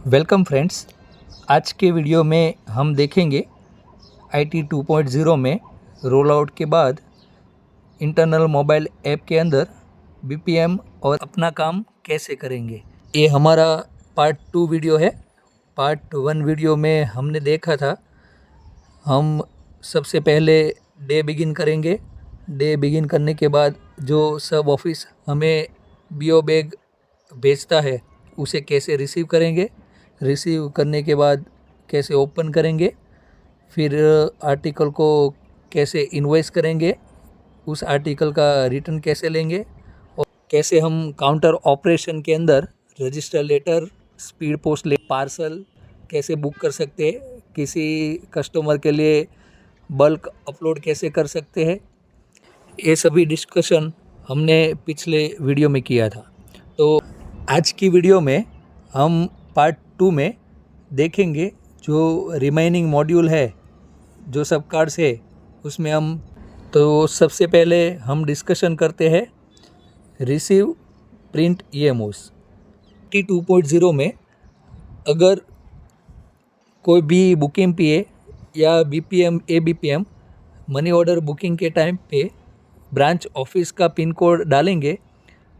Welcome friends. आज के video में हम देखेंगे IT 2.0 में रोल आउट के बाद इंटरनल मोबाइल ऐप के अंदर BPM और अपना काम कैसे करेंगे। ये हमारा पार्ट 2 वीडियो है। पार्ट 1 वीडियो में हमने देखा था, हम सबसे पहले डे बिगिन करेंगे। डे बिगिन करने के बाद जो सब ऑफिस हमें BO बैग भेजता है उसे कैसे रिसीव करेंगे, रिसीव करने के बाद कैसे ओपन करेंगे, फिर आर्टिकल को कैसे इन्वॉइस करेंगे, उस आर्टिकल का रिटर्न कैसे लेंगे और कैसे हम काउंटर ऑपरेशन के अंदर register letter, speed post parcel कैसे बुक कर सकते हैं, किसी कस्टमर के लिए बल्क अपलोड कैसे कर सकते हैं, ये सभी डिस्कशन हमने पिछले वीडियो में किया था। तो आज की वीडियो में हम पार्ट 2 में देखेंगे जो रिमेनिंग मॉड्यूल है, जो सब कार्ड्स है उसमें हम तो सबसे पहले हम डिस्कशन करते हैं रिसीव प्रिंट EMOs। IT 2.0 में अगर कोई भी बुकिंग PA या BPM ABPM money order booking के टाइम पे ब्रांच ऑफिस का पिन कोड डालेंगे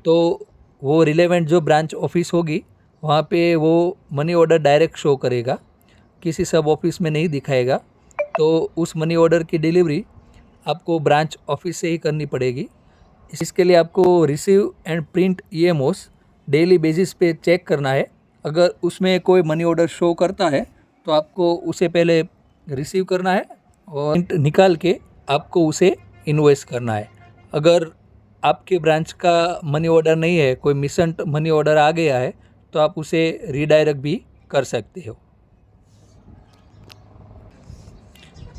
तो वो रिलेवेंट जो ब्रांच ऑफिस होगी वहाँ पे वो मनी ऑर्डर डायरेक्ट शो करेगा, किसी सब ऑफिस में नहीं दिखाएगा। तो उस मनी ऑर्डर की डिलीवरी आपको ब्रांच ऑफिस से ही करनी पड़ेगी। इसके लिए आपको receive and print EMOs daily basis पे चेक करना है। अगर उसमें कोई मनी ऑर्डर शो करता है तो आपको उसे पहले रिसीव करना है और प्रिंट निकाल के आपको उसे इन्वॉइस करना है। अगर आपके ब्रांच का मनी ऑर्डर नहीं है, कोई मिसेंट मनी ऑर्डर आ गया है, तो आप उसे रीडायरेक्ट भी कर सकते हो।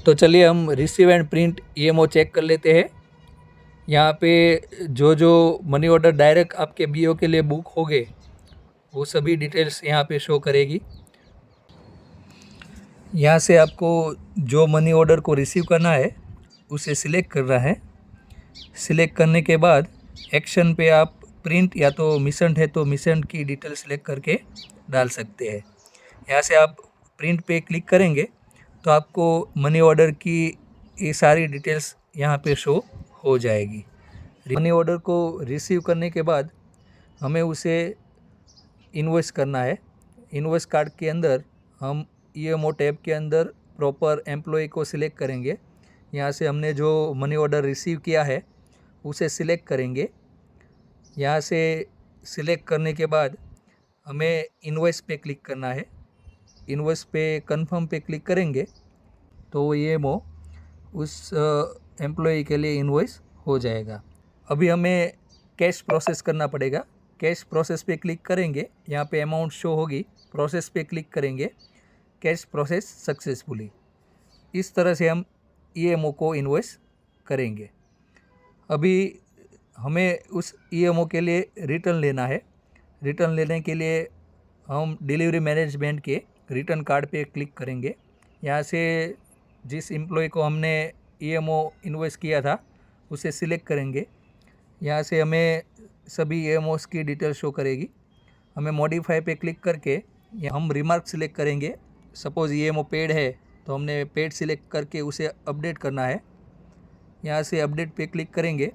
तो चलिए हम receive and print EMO check कर लेते हैं। यहाँ पे जो मनी ऑर्डर डायरेक्ट आपके BO के लिए बुक हो गए वो सभी डिटेल्स यहाँ पे शो करेगी। यहाँ से आपको जो मनी ऑर्डर को रिसीव करना है उसे सिलेक्ट करना है। सिलेक्ट करने के बाद एक्शन पे आप प्रिंट या तो मिसेंट है तो मिसेंट की डिटेल सिलेक्ट करके डाल सकते हैं। यहाँ से आप प्रिंट पे क्लिक करेंगे तो आपको मनी ऑर्डर की ये सारी डिटेल्स यहाँ पे शो हो जाएगी। मनी ऑर्डर को रिसीव करने के बाद हमें उसे इन्वॉइस करना है। इन्वॉइस कार्ड के अंदर हम EMO टैब के अंदर प्रॉपर एम्प्लॉय को सिलेक्ट करेंगे। यहाँ से हमने जो मनी ऑर्डर रिसीव किया है उसे सिलेक्ट करेंगे। यहाँ से सिलेक्ट करने के बाद हमें इन्वॉइस पे क्लिक करना है। इन्वॉइस पे कंफर्म पे क्लिक करेंगे तो EMO उस एम्प्लॉय के लिए इन्वॉइस हो जाएगा। अभी हमें कैश प्रोसेस करना पड़ेगा। कैश प्रोसेस पे क्लिक करेंगे, यहाँ पे अमाउंट शो होगी, प्रोसेस पे क्लिक करेंगे, कैश प्रोसेस सक्सेसफुली। इस तरह से हम EMO को इन्वॉइस करेंगे। अभी हमें उस EMO के लिए रिटर्न लेना है। रिटर्न लेने के लिए हम डिलीवरी मैनेजमेंट के रिटर्न कार्ड पे क्लिक करेंगे। यहाँ से जिस एम्प्लॉय को हमने EMO इन्वॉइस किया था उसे सिलेक्ट करेंगे। यहाँ से हमें सभी EMOs की डिटेल शो करेगी। हमें मॉडिफाई पे क्लिक करके हम रिमार्क सिलेक्ट करेंगे। सपोज़ EMO पेड है तो हमने पेड सिलेक्ट करके उसे अपडेट करना है। यहाँ से अपडेट पे क्लिक करेंगे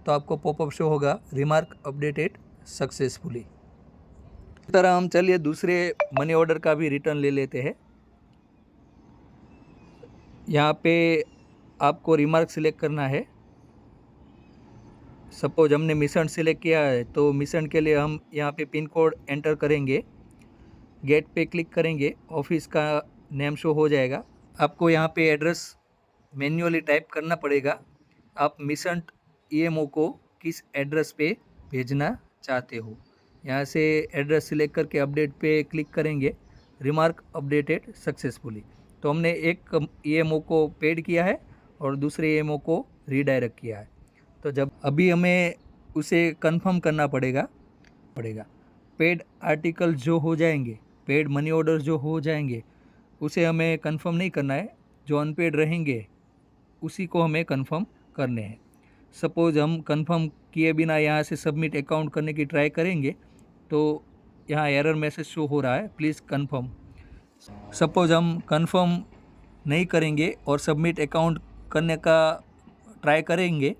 तो आपको पॉपअप शो होगा रिमार्क अपडेटेड सक्सेसफुली। इस तरह हम चलिए दूसरे मनी ऑर्डर का भी रिटर्न ले लेते हैं। यहाँ पे आपको रिमार्क सिलेक्ट करना है। सपोज हमने मिसेंट सिलेक्ट किया है तो मिसेंट के लिए हम यहाँ पे पिन कोड एंटर करेंगे, गेट पे क्लिक करेंगे, ऑफिस का नेम शो हो जाएगा। आपको यहाँ पे एड्रेस मैन्युअली टाइप करना पड़ेगा। आप मिसेंट EMO को किस एड्रेस पे भेजना चाहते हो। यहाँ से एड्रेस सिलेक्ट करके अपडेट पे क्लिक करेंगे, रिमार्क अपडेटेड सक्सेसफुली। तो हमने एक EMO को पेड किया है और दूसरे EMO को रीडायरेक्ट किया है। तो जब अभी हमें उसे कंफर्म करना पड़ेगा। पेड आर्टिकल जो हो जाएंगे, पेड मनी ऑर्डर जो हो जाएंगे उसे हमें कंफर्म नहीं करना है। जो अनपेड रहेंगे उसी को हमें कंफर्म करने हैं। सपोज़ हम कंफर्म किए बिना यहाँ से सबमिट अकाउंट करने की ट्राई करेंगे तो यहाँ एरर मैसेज शो हो रहा है, प्लीज़ कन्फर्म। सपोज़ हम कन्फर्म नहीं करेंगे और सबमिट अकाउंट करने का ट्राई करेंगे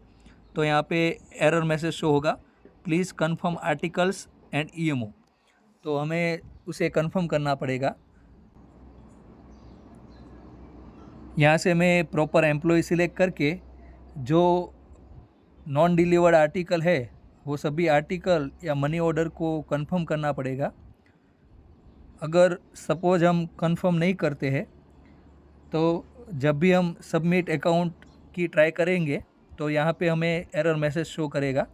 तो यहाँ पे एरर मैसेज शो होगा, please confirm articles and EMO. तो हमें उसे कन्फर्म करना पड़ेगा। यहाँ से हमें प्रॉपर एम्प्लॉय सिलेक्ट करके जो नॉन डिलीवर्ड आर्टिकल है वो सभी आर्टिकल या मनी ऑर्डर को कंफर्म करना पड़ेगा। अगर सपोज हम कंफर्म नहीं करते हैं तो जब भी हम सबमिट अकाउंट की ट्राई करेंगे तो यहाँ पे हमें एरर मैसेज शो करेगा।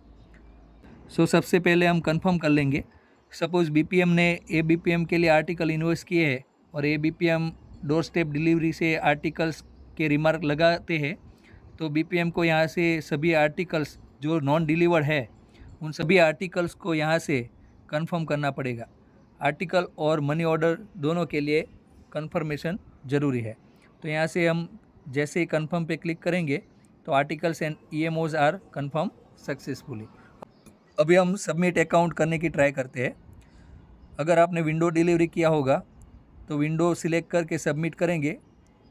सो सबसे पहले हम कंफर्म कर लेंगे। सपोज बीपीएम ने एबीपीएम के लिए आर्टिकल इन्वॉइस किए हैं और एबीपीएम डोर स्टेप डिलीवरी से आर्टिकल्स के रिमार्क लगाते हैं, तो बीपीएम को यहाँ से सभी आर्टिकल्स जो नॉन डिलीवर्ड है उन सभी आर्टिकल्स को यहाँ से कंफर्म करना पड़ेगा। आर्टिकल और मनी ऑर्डर दोनों के लिए कंफर्मेशन ज़रूरी है। तो यहाँ से हम जैसे ही कंफर्म पे क्लिक करेंगे तो articles and EMOs are confirm successfully. अभी हम सबमिट अकाउंट करने की ट्राई करते हैं। अगर आपने विंडो डिलीवरी किया होगा तो विंडो सिलेक्ट करके सबमिट करेंगे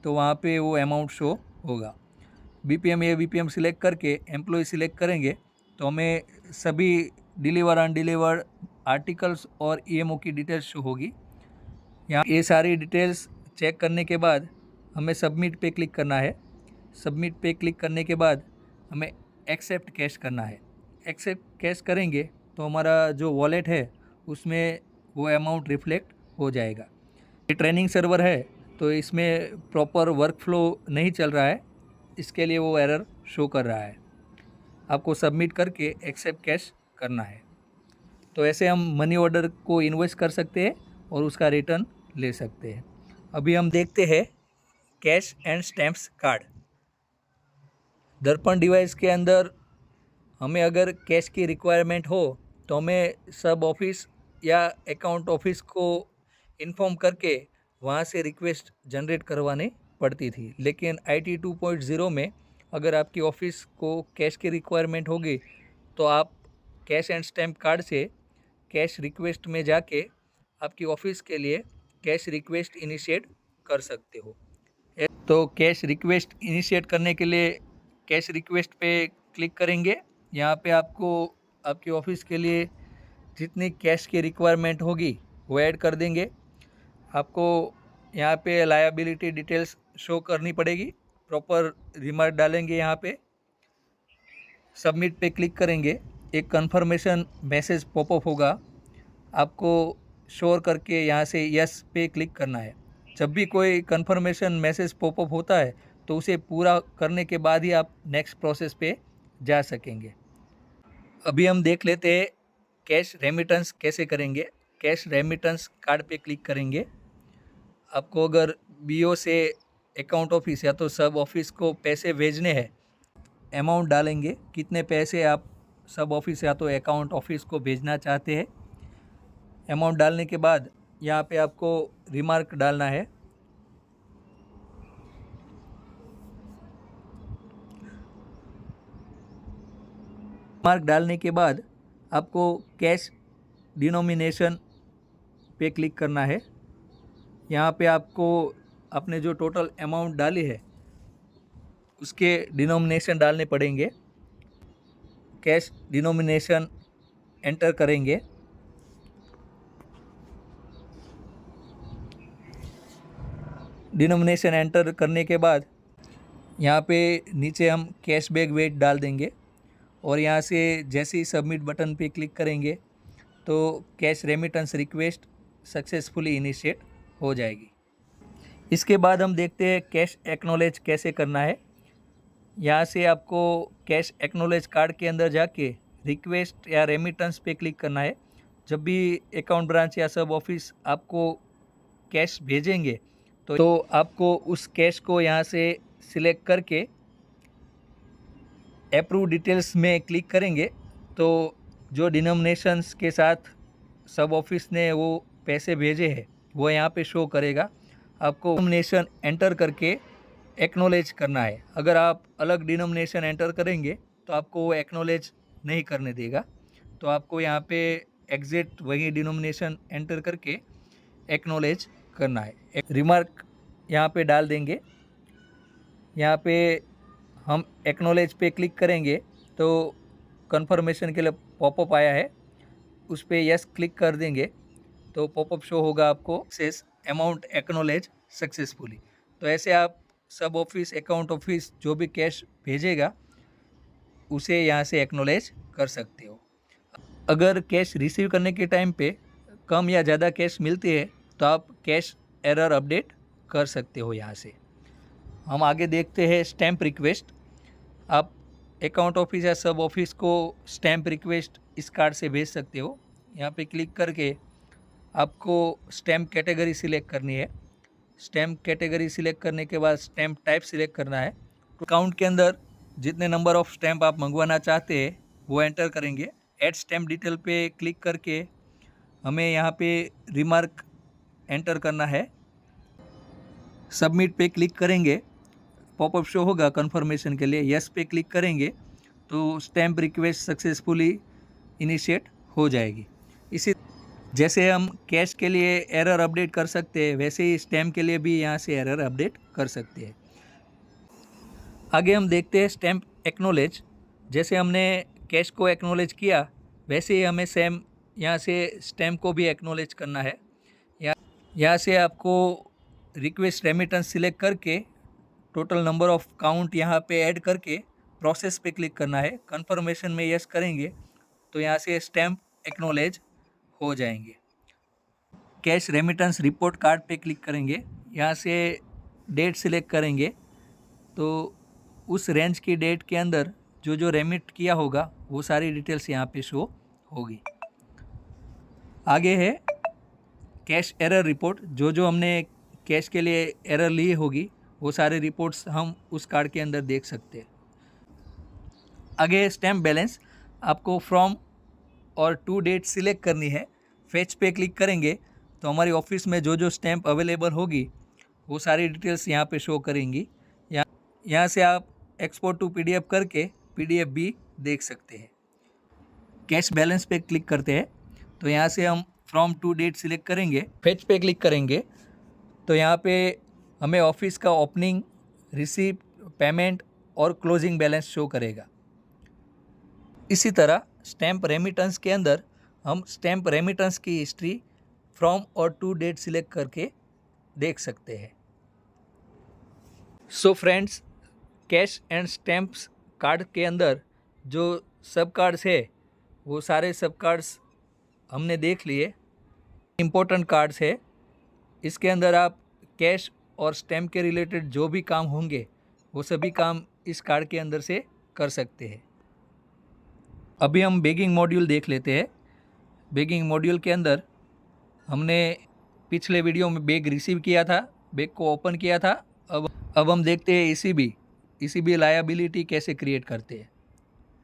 तो वहाँ पे वो अमाउंट शो होगा। बीपीएम या बीपीएम सिलेक्ट करके एम्प्लॉय सिलेक्ट करेंगे तो हमें सभी डिलीवर अनडिलीवर्ड आर्टिकल्स और ईएमओ की डिटेल्स शो होगी। यहाँ ये सारी डिटेल्स चेक करने के बाद हमें सबमिट पे क्लिक करना है। सबमिट पे क्लिक करने के बाद हमें एक्सेप्ट कैश करना है। एक्सेप्ट कैश करेंगे तो हमारा जो वॉलेट है उसमें वो अमाउंट रिफ्लेक्ट हो जाएगा। ये ट्रेनिंग सर्वर है तो इसमें प्रॉपर वर्कफ्लो नहीं चल रहा है, इसके लिए वो एरर शो कर रहा है। आपको सबमिट करके एक्सेप्ट कैश करना है। तो ऐसे हम मनी ऑर्डर को इन्वॉइस कर सकते हैं और उसका रिटर्न ले सकते हैं। अभी हम देखते हैं कैश एंड स्टैम्प्स कार्ड। दर्पण डिवाइस के अंदर हमें अगर कैश की रिक्वायरमेंट हो तो हमें सब ऑफिस या अकाउंट ऑफिस को इन्फॉर्म करके वहाँ से रिक्वेस्ट जनरेट करवानी पड़ती थी। लेकिन IT 2.0 में अगर आपकी ऑफिस को कैश की रिक्वायरमेंट होगी तो आप कैश एंड स्टैम्प कार्ड से कैश रिक्वेस्ट में जाके आपकी ऑफिस के लिए कैश रिक्वेस्ट इनिशिएट कर सकते हो। तो कैश रिक्वेस्ट इनिशिएट करने के लिए कैश रिक्वेस्ट पे क्लिक करेंगे। यहाँ पे आपको आपकी ऑफिस के लिए जितनी कैश की रिक्वायरमेंट होगी वो ऐड कर देंगे। आपको यहाँ पे लायबिलिटी डिटेल्स शो करनी पड़ेगी, प्रॉपर रिमार्क डालेंगे। यहाँ पे सबमिट पे क्लिक करेंगे, एक कंफर्मेशन मैसेज पॉपअप होगा, आपको श्योर करके यहाँ से यस पे क्लिक करना है। जब भी कोई कंफर्मेशन मैसेज पॉपअप होता है तो उसे पूरा करने के बाद ही आप नेक्स्ट प्रोसेस पे जा सकेंगे। अभी हम देख लेते हैं कैश रेमिटेंस कैसे करेंगे। कैश रेमिटेंस कार्ड पे क्लिक करेंगे। आपको अगर बीओ से अकाउंट ऑफिस या तो सब ऑफिस को पैसे भेजने हैं, अमाउंट डालेंगे, कितने पैसे आप सब ऑफिस या तो अकाउंट ऑफिस को भेजना चाहते हैं। अमाउंट डालने के बाद यहाँ पे आपको रिमार्क डालना है। रिमार्क डालने के बाद आपको कैश डिनोमिनेशन पे क्लिक करना है। यहाँ पे आपको आपने जो टोटल अमाउंट डाली है उसके डिनोमिनेशन डालने पड़ेंगे। कैश डिनोमिनेशन एंटर करेंगे। डिनोमिनेशन एंटर करने के बाद यहाँ पे नीचे हम कैशबैक वेट डाल देंगे और यहाँ से जैसे ही सबमिट बटन पे क्लिक करेंगे तो cash remittance request successfully initiate हो जाएगी। इसके बाद हम देखते हैं कैश एक्नॉलेज कैसे करना है। यहाँ से आपको कैश एक्नॉलेज कार्ड के अंदर जाके रिक्वेस्ट या रेमिटेंस पे क्लिक करना है। जब भी अकाउंट ब्रांच या सब ऑफिस आपको कैश भेजेंगे तो आपको उस कैश को यहाँ से सिलेक्ट करके अप्रूव डिटेल्स में क्लिक करेंगे तो जो डिनोमिनेशंस के साथ सब ऑफिस ने वो पैसे भेजे हैं वो यहाँ पे शो करेगा। आपको डिनोमिनेशन एंटर करके एक्नॉलेज करना है। अगर आप अलग डिनोमिनेशन एंटर करेंगे तो आपको वो एक्नॉलेज नहीं करने देगा। तो आपको यहाँ पे एग्जैक्ट वही डिनोमिनेशन एंटर करके एक्नॉलेज करना है। एक रिमार्क यहाँ पे डाल देंगे। यहाँ पे हम एक्नॉलेज पे क्लिक करेंगे तो कंफर्मेशन के लिए पॉपअप आया है, उस पर यस क्लिक कर देंगे तो पॉपअप शो होगा आपको सेस अमाउंट एक्नॉलेज सक्सेसफुली। तो ऐसे आप सब ऑफिस, अकाउंट ऑफिस जो भी कैश भेजेगा उसे यहाँ से एक्नॉलेज कर सकते हो। अगर कैश रिसीव करने के टाइम पे कम या ज़्यादा कैश मिलती है तो आप कैश एरर अपडेट कर सकते हो यहाँ से। हम आगे देखते हैं स्टैम्प रिक्वेस्ट। आप अकाउंट ऑफिस या सब ऑफिस को स्टैम्प रिक्वेस्ट इस कार्ड से भेज सकते हो। यहाँ पे क्लिक करके आपको स्टैम्प कैटेगरी सिलेक्ट करनी है। स्टैम्प कैटेगरी सिलेक्ट करने के बाद स्टैम्प टाइप सिलेक्ट करना है। अकाउंट के अंदर जितने नंबर ऑफ़ स्टैम्प आप मंगवाना चाहते हैं वो एंटर करेंगे। ऐड स्टैम्प डिटेल पे क्लिक करके हमें यहाँ पे रिमार्क एंटर करना है। सबमिट पे क्लिक करेंगे, पॉपअप शो होगा कंफर्मेशन के लिए। यस पे क्लिक करेंगे तो स्टैम्प रिक्वेस्ट सक्सेसफुली इनिशिएट हो जाएगी। इसी जैसे हम कैश के लिए एरर अपडेट कर सकते हैं वैसे ही स्टैम्प के लिए भी यहाँ से एरर अपडेट कर सकते हैं। आगे हम देखते हैं स्टैम्प एक्नॉलेज। जैसे हमने कैश को एक्नॉलेज किया वैसे ही हमें सेम यहाँ से स्टैम्प को भी एक्नॉलेज करना है। यहाँ से आपको रिक्वेस्ट रेमिटेंस सिलेक्ट करके टोटल नंबर ऑफ़ काउंट यहाँ पे ऐड करके प्रोसेस पे क्लिक करना है। कंफर्मेशन में यस करेंगे तो यहाँ से स्टैम्प एक्नॉलेज हो जाएंगे। कैश रेमिटेंस रिपोर्ट कार्ड पे क्लिक करेंगे, यहाँ से डेट सिलेक्ट करेंगे तो उस रेंज की डेट के अंदर जो जो रेमिट किया होगा वो सारी डिटेल्स यहाँ पे शो होगी। आगे है कैश एरर रिपोर्ट। जो जो हमने कैश के लिए एरर ली होगी वो सारे रिपोर्ट्स हम उस कार्ड के अंदर देख सकते हैं। आगे स्टैम्प बैलेंस। आपको फ्रॉम और टू डेट सिलेक्ट करनी है। फेच पे क्लिक करेंगे तो हमारी ऑफिस में जो जो स्टैम्प अवेलेबल होगी वो सारी डिटेल्स यहाँ पे शो करेंगी। यहाँ से आप एक्सपोर्ट टू पीडीएफ करके पीडीएफ भी देख सकते हैं। कैश बैलेंस पे क्लिक करते हैं तो यहाँ से हम फ्रॉम टू डेट सिलेक्ट करेंगे। फेच पे क्लिक करेंगे तो यहाँ पे हमें ऑफिस का ओपनिंग, रिसीप्ट, पेमेंट और क्लोजिंग बैलेंस शो करेगा। इसी तरह स्टैम्प रेमिटेंस के अंदर हम स्टैम्प रेमिटेंस की हिस्ट्री फ्रॉम और टू डेट सिलेक्ट करके देख सकते हैं। So friends, cash and stamps card के अंदर जो सब कार्ड्स है वो सारे सब कार्ड्स हमने देख लिए। इम्पोर्टेंट कार्ड्स है, इसके अंदर आप कैश और स्टैम्प के रिलेटेड जो भी काम होंगे वो सभी काम इस कार्ड के अंदर से कर सकते हैं। अभी हम बैगिंग मॉड्यूल देख लेते हैं। बैगिंग मॉड्यूल के अंदर हमने पिछले वीडियो में बैग रिसीव किया था, बैग को ओपन किया था। अब हम देखते हैं ईसीबी लायबिलिटी कैसे क्रिएट करते हैं।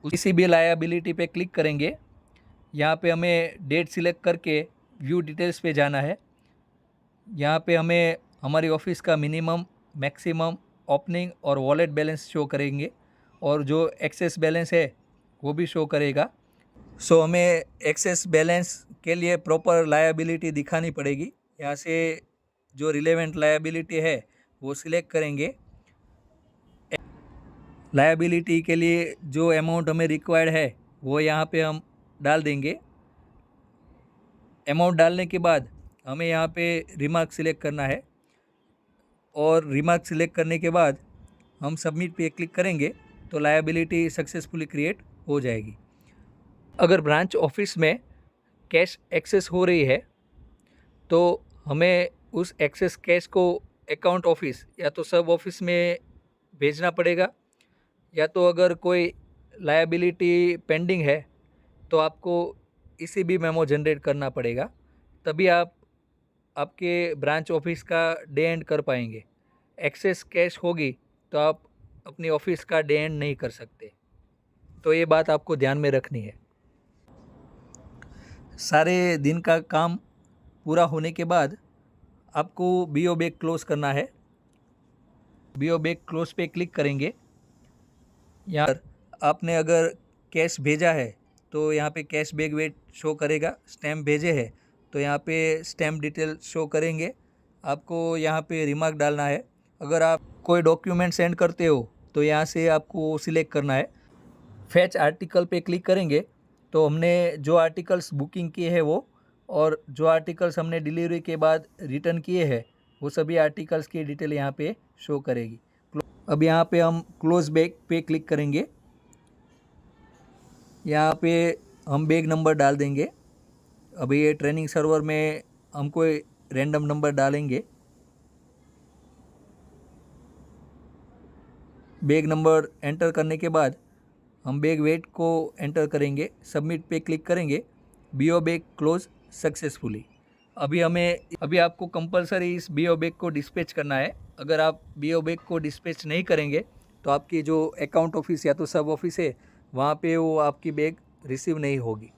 ईसीबी लायबिलिटी पे क्लिक करेंगे। यहाँ पे हमें डेट सिलेक्ट करके व्यू डिटेल्स पे जाना है। यहाँ पे हमें हमारी ऑफिस का मिनिमम, मैक्सिमम, ओपनिंग और वॉलेट बैलेंस शो करेंगे और जो एक्सेस बैलेंस है वो भी शो करेगा। सो हमें एक्सेस बैलेंस के लिए प्रॉपर लायबिलिटी दिखानी पड़ेगी। यहाँ से जो रिलेवेंट लायबिलिटी है वो सिलेक्ट करेंगे। लायबिलिटी के लिए जो अमाउंट हमें रिक्वायर्ड है वो यहाँ पे हम डाल देंगे। अमाउंट डालने के बाद हमें यहाँ पे रिमार्क सिलेक्ट करना है और रिमार्क सिलेक्ट करने के बाद हम सबमिट पे क्लिक करेंगे तो लायबिलिटी सक्सेसफुली क्रिएट हो जाएगी। अगर ब्रांच ऑफिस में कैश एक्सेस हो रही है तो हमें उस एक्सेस कैश को अकाउंट ऑफिस या तो सब ऑफिस में भेजना पड़ेगा, या तो अगर कोई लायबिलिटी पेंडिंग है तो आपको ईसीबी मेमो जनरेट करना पड़ेगा, तभी आप आपके ब्रांच ऑफिस का डे एंड कर पाएंगे। एक्सेस कैश होगी तो आप अपनी ऑफिस का डे एंड नहीं कर सकते, तो ये बात आपको ध्यान में रखनी है। सारे दिन का काम पूरा होने के बाद आपको बीओ बैग क्लोज करना है। बीओ बैग क्लोज पे क्लिक करेंगे। यहाँ पर आपने अगर कैश भेजा है तो यहाँ पे कैश बैग वेट शो करेगा। स्टैम्प भेजे है तो यहाँ पे स्टैम्प डिटेल शो करेंगे। आपको यहाँ पे रिमार्क डालना है। अगर आप कोई डॉक्यूमेंट सेंड करते हो तो यहाँ से आपको सिलेक्ट करना है। फैच आर्टिकल पे क्लिक करेंगे तो हमने जो आर्टिकल्स बुकिंग किए हैं वो, और जो आर्टिकल्स हमने डिलीवरी के बाद रिटर्न किए हैं वो सभी आर्टिकल्स की डिटेल यहाँ पे शो करेगी। अब यहाँ पे हम क्लोज बैग पे क्लिक करेंगे। यहाँ पे हम बैग नंबर डाल देंगे। अभी ये ट्रेनिंग सर्वर में हम कोई रैंडम नंबर डालेंगे। बैग नंबर एंटर करने के बाद हम बैग वेट को एंटर करेंगे। सबमिट पे क्लिक करेंगे। BO bag close successfully. अभी आपको कंपलसरी इस बीओ बैग को डिस्पैच करना है। अगर आप बीओ बैग को डिस्पैच नहीं करेंगे तो आपकी जो अकाउंट ऑफिस या तो सब ऑफिस है वहाँ पे वो आपकी बैग रिसीव नहीं होगी।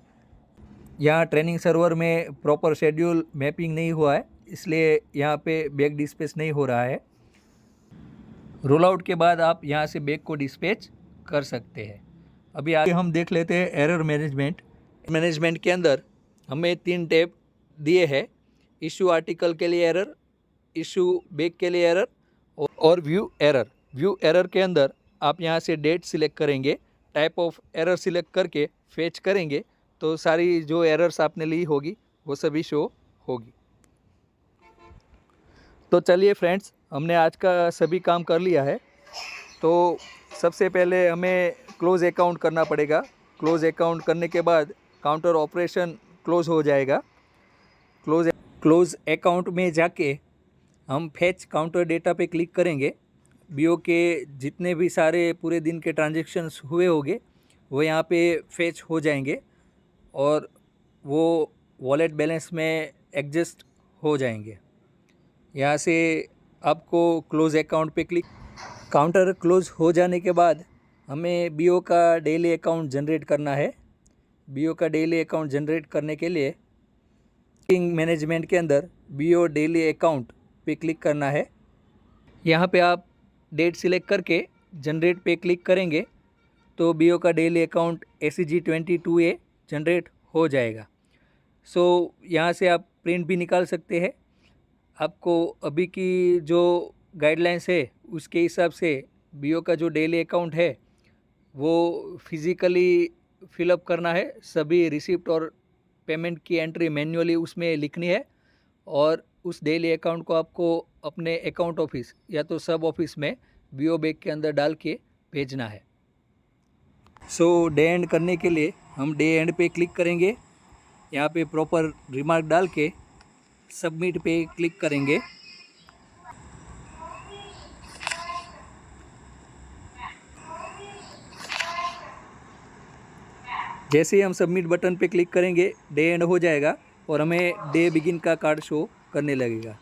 यहाँ ट्रेनिंग सर्वर में प्रॉपर शेड्यूल मैपिंग नहीं हुआ है, इसलिए यहाँ पे बैग डिस्पैच नहीं हो रहा है। रोल आउट के बाद आप यहाँ से बैग को डिस्पैच कर सकते हैं। अभी आगे हम देख लेते हैं एरर मैनेजमेंट के अंदर हमें 3 टैब दिए हैं। इशू आर्टिकल के लिए एरर, इशू बैग के लिए एरर और व्यू एरर। व्यू एरर के अंदर आप यहाँ से डेट सिलेक्ट करेंगे। टाइप ऑफ एरर सिलेक्ट करके फेच करेंगे तो सारी जो एरर्स आपने ली होगी वो सभी शो होगी। तो चलिए फ्रेंड्स, हमने आज का सभी काम कर लिया है। तो सबसे पहले हमें क्लोज अकाउंट करना पड़ेगा। क्लोज अकाउंट करने के बाद काउंटर ऑपरेशन क्लोज हो जाएगा। क्लोज अकाउंट में जाके हम फैच काउंटर डेटा पे क्लिक करेंगे। बीओ के जितने भी सारे पूरे दिन के ट्रांजैक्शंस हुए होंगे वो यहाँ पे फैच हो जाएंगे और वो वॉलेट बैलेंस में एडजस्ट हो जाएंगे। यहाँ से आपको क्लोज अकाउंट पे क्लिक, काउंटर क्लोज हो जाने के बाद हमें बीओ का डेली अकाउंट जनरेट करना है। बीओ का डेली अकाउंट जनरेट करने के लिए मैनेजमेंट के अंदर बीओ डेली अकाउंट पे क्लिक करना है। यहाँ पे आप डेट सिलेक्ट करके जनरेट पे क्लिक करेंगे तो बीओ का डेली अकाउंट ACG22A जनरेट हो जाएगा। यहाँ से आप प्रिंट भी निकाल सकते हैं। आपको अभी की जो गाइडलाइंस है उसके हिसाब से बीओ का जो डेली अकाउंट है वो फिज़िकली फिलअप करना है। सभी रिसिप्ट और पेमेंट की एंट्री मैन्युअली उसमें लिखनी है और उस डेली अकाउंट को आपको अपने अकाउंट ऑफिस या तो सब ऑफिस में बीओ बैग के अंदर डाल के भेजना है। डे एंड करने के लिए हम डे एंड पे क्लिक करेंगे। यहाँ पे प्रॉपर रिमार्क डाल के सबमिट पे क्लिक करेंगे। जैसे ही हम सबमिट बटन पे क्लिक करेंगे डे एंड हो जाएगा और हमें डे बिगिन का कार्ड शो करने लगेगा।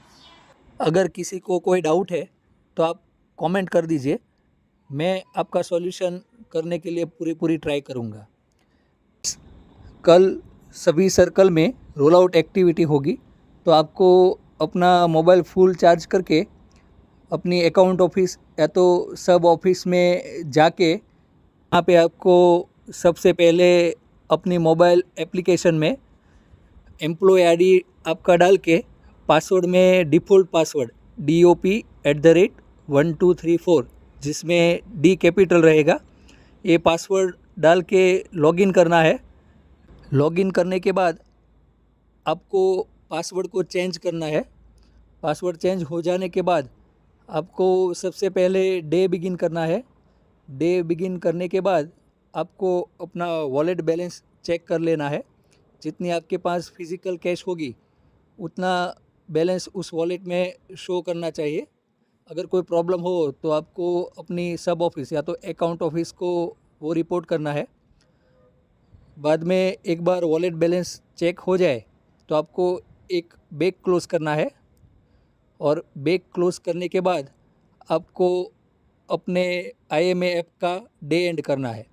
अगर किसी को कोई डाउट है तो आप कमेंट कर दीजिए, मैं आपका सॉल्यूशन करने के लिए पूरी ट्राई करूँगा। कल सभी सर्कल में रोल आउट एक्टिविटी होगी तो आपको अपना मोबाइल फुल चार्ज करके अपनी अकाउंट ऑफिस या तो सब ऑफिस में जाके यहाँ पे आपको सबसे पहले अपनी मोबाइल एप्लीकेशन में एम्प्लॉय आईडी आपका डाल के पासवर्ड में डिफ़ॉल्ट पासवर्ड DOP@1234 जिसमें D कैपिटल रहेगा, ये पासवर्ड डाल के लॉगिन करना है। लॉगिन करने के बाद आपको पासवर्ड को चेंज करना है। पासवर्ड चेंज हो जाने के बाद आपको सबसे पहले डे बिगिन करना है। डे बिगिन करने के बाद आपको अपना वॉलेट बैलेंस चेक कर लेना है। जितनी आपके पास फिज़िकल कैश होगी उतना बैलेंस उस वॉलेट में शो करना चाहिए। अगर कोई प्रॉब्लम हो तो आपको अपनी सब ऑफिस या तो अकाउंट ऑफिस को वो रिपोर्ट करना है। बाद में एक बार वॉलेट बैलेंस चेक हो जाए तो आपको एक बैग क्लोज़ करना है और बैग क्लोज़ करने के बाद आपको अपने IMA ऐप का डे एंड करना है।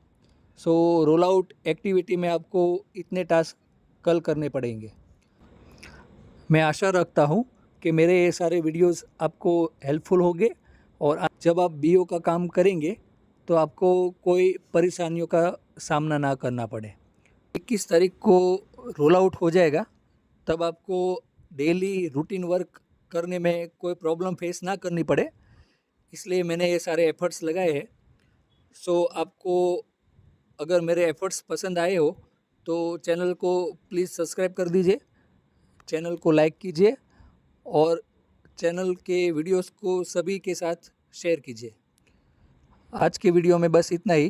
रोल आउट एक्टिविटी में आपको इतने टास्क कल करने पड़ेंगे। मैं आशा रखता हूँ कि मेरे ये सारे वीडियोस आपको हेल्पफुल होंगे और जब आप बीओ का काम करेंगे तो आपको कोई परेशानियों का सामना ना करना पड़े। 21 तारीख को रोल आउट हो जाएगा तब आपको डेली रूटीन वर्क करने में कोई प्रॉब्लम फेस ना करनी पड़े, इसलिए मैंने ये सारे एफर्ट्स लगाए हैं। सो आपको अगर मेरे एफर्ट्स पसंद आए हो तो चैनल को प्लीज़ सब्सक्राइब कर दीजिए, चैनल को लाइक कीजिए और चैनल के वीडियोस को सभी के साथ शेयर कीजिए। आज के वीडियो में बस इतना ही।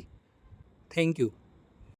Thank you.